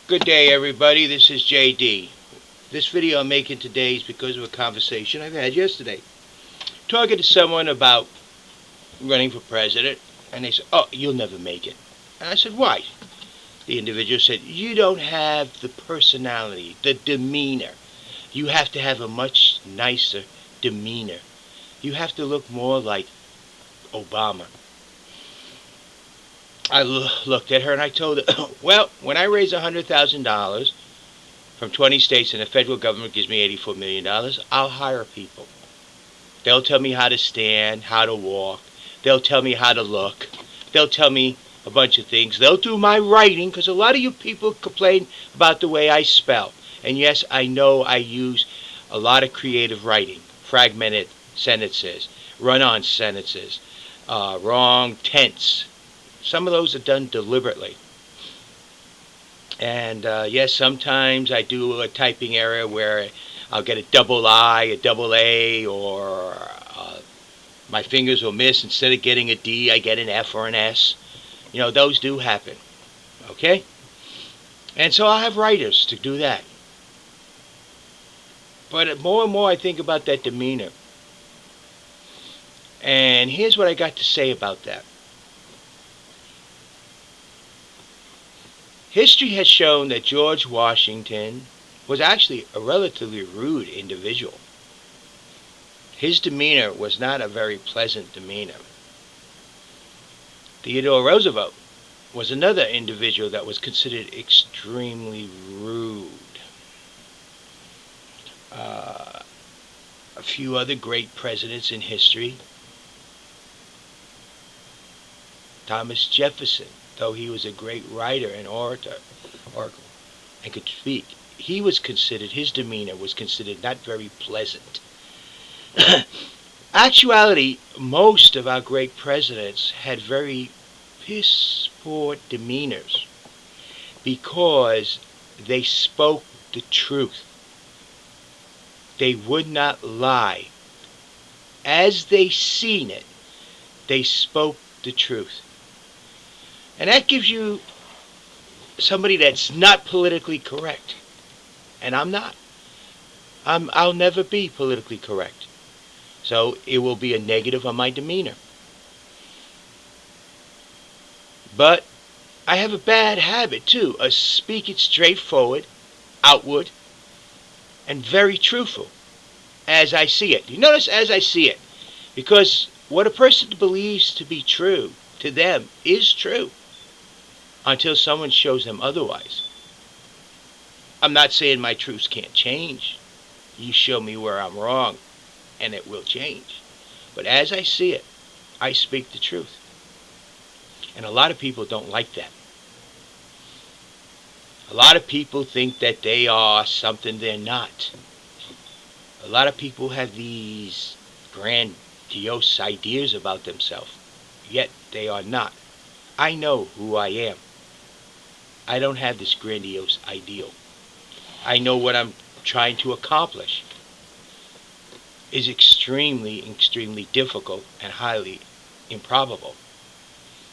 Good day, everybody. This is JD. This video I'm making today is because of a conversation I've had yesterday. Talking to someone about running for president, and they said, "Oh, you'll never make it." And I said, "Why?" The individual said, "You don't have the personality, the demeanor. You have to have a much nicer demeanor. You have to look more like Obama." I looked at her and I told her, "Well, when I raise $100,000 from 20 states and the federal government gives me $84 million, I'll hire people. They'll tell me how to stand, how to walk. They'll tell me how to look. They'll tell me a bunch of things. They'll do my writing, because a lot of you people complain about the way I spell. And yes, I know I use a lot of creative writing, fragmented sentences, run-on sentences, wrong tense. Some of those are done deliberately. And yes, sometimes I do a typing error where I'll get a double I, a double A, or my fingers will miss. Instead of getting a D, I get an F or an S. You know, those do happen. Okay? And so I'll have writers to do that. But more and more I think about that demeanor. And here's what I got to say about that. History has shown that George Washington was actually a relatively rude individual. His demeanor was not a very pleasant demeanor. Theodore Roosevelt was another individual that was considered extremely rude. A few other great presidents in history. Thomas Jefferson, though he was a great writer and orator and could speak, his demeanor was considered not very pleasant. Actuality, most of our great presidents had very piss-poor demeanors because they spoke the truth. They would not lie. As they seen it, they spoke the truth. And that gives you somebody that's not politically correct. And I'm not. I'll never be politically correct. So it will be a negative on my demeanor. But I have a bad habit too of speaking straightforward, outward, and very truthful as I see it. You notice as I see it. Because what a person believes to be true to them is true until someone shows them otherwise. I'm not saying my truths can't change. You show me where I'm wrong and it will change. But as I see it, I speak the truth. And a lot of people don't like that. A lot of people think that they are something they're not. A lot of people have these grandiose ideas about themselves, yet they are not. I know who I am. I don't have this grandiose ideal. I know what I'm trying to accomplish is extremely, extremely difficult and highly improbable.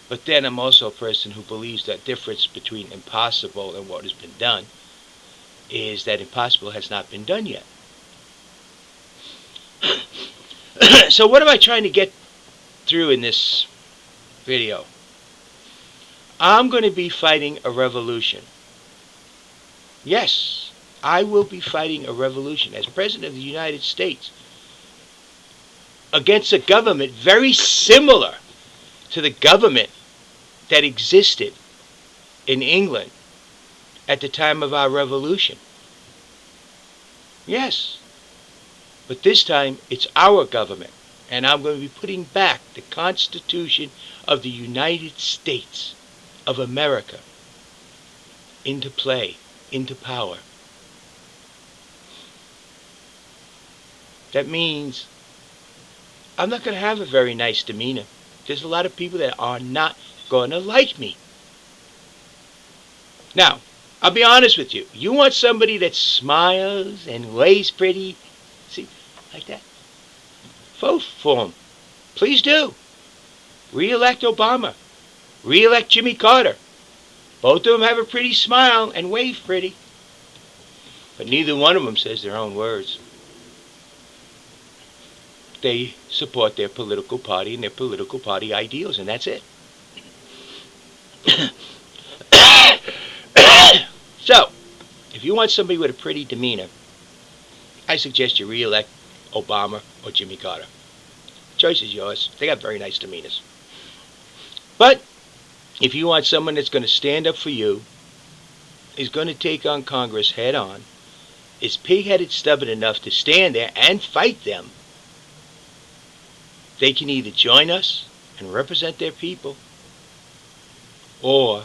But then I'm also a person who believes that difference between impossible and what has been done is that impossible has not been done yet. So what am I trying to get through in this video? I'm going to be fighting a revolution. Yes, I will be fighting a revolution as President of the United States against a government very similar to the government that existed in England at the time of our revolution. Yes, but this time it's our government, and I'm going to be putting back the Constitution of the United States of America into play, into power. That means I'm not going to have a very nice demeanor. There's a lot of people that are not going to like me. Now, I'll be honest with you. You want somebody that smiles and lays pretty, see, like that? Vote for him. Please do. Re-elect Obama. Re-elect Jimmy Carter. Both of them have a pretty smile and wave pretty. But neither one of them says their own words. They support their political party and their political party ideals, and that's it. So, if you want somebody with a pretty demeanor, I suggest you re-elect Obama or Jimmy Carter. Choice is yours. They got very nice demeanors. But if you want someone that's going to stand up for you, is going to take on Congress head on, is pig-headed stubborn enough to stand there and fight them, they can either join us and represent their people, or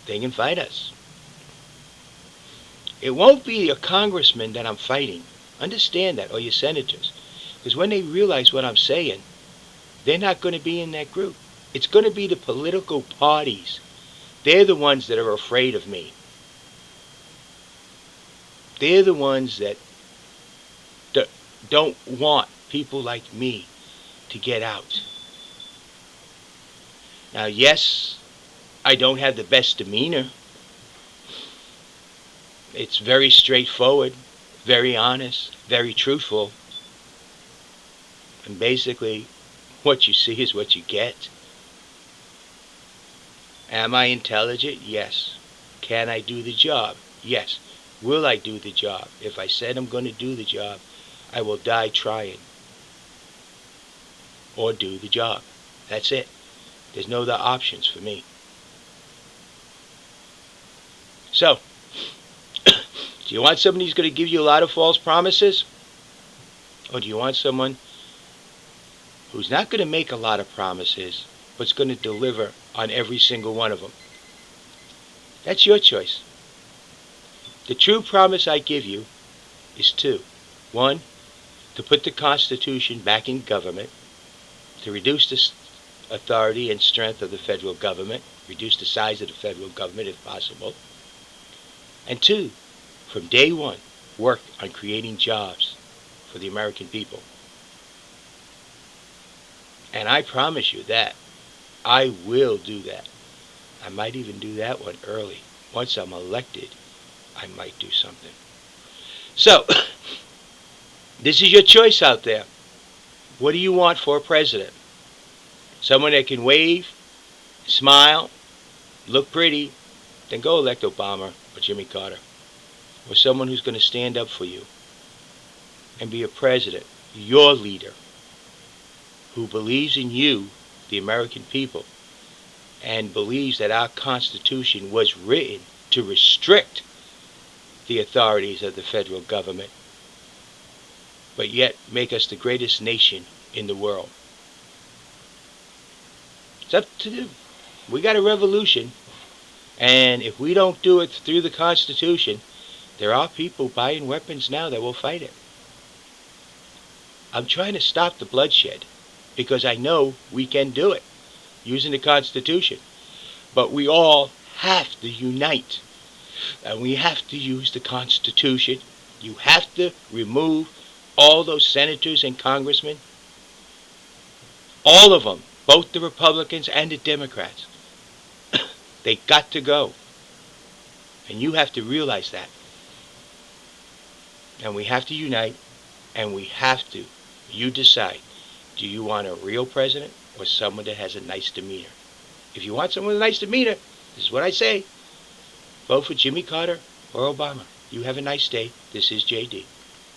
they can fight us. It won't be your congressman that I'm fighting. Understand that, or your senators. Because when they realize what I'm saying, they're not going to be in that group. It's going to be the political parties. They're the ones that are afraid of me. They're the ones that don't want people like me to get out. Now, yes, I don't have the best demeanor. It's very straightforward, very honest, very truthful. And basically, what you see is what you get. Am I intelligent? Yes. Can I do the job? Yes. Will I do the job? If I said I'm going to do the job, I will die trying. Or do the job. That's it. There's no other options for me. So, do you want somebody who's going to give you a lot of false promises? Or do you want someone who's not going to make a lot of promises, but's going to deliver on every single one of them? That's your choice. The true promise I give you is two. One, to put the Constitution back in government, to reduce the authority and strength of the federal government, reduce the size of the federal government if possible. And two, from day one, work on creating jobs for the American people. And I promise you that I will do that. I might even do that one early. Once I'm elected, I might do something. So, this is your choice out there. What do you want for a president? Someone that can wave, smile, look pretty, then go elect Obama or Jimmy Carter. Or someone who's going to stand up for you and be a president, your leader, who believes in you, the American people, and believes that our Constitution was written to restrict the authorities of the federal government, but yet make us the greatest nation in the world. It's up to them. We got a revolution, and if we don't do it through the Constitution, there are people buying weapons now that will fight it. I'm trying to stop the bloodshed because I know we can do it using the Constitution. But we all have to unite, and we have to use the Constitution. You have to remove all those senators and congressmen, all of them, both the Republicans and the Democrats. They got to go. And you have to realize that. And we have to unite, and we have to. You decide. Do you want a real president or someone that has a nice demeanor? If you want someone with a nice demeanor, this is what I say. Vote for Jimmy Carter or Obama. You have a nice day. This is JD.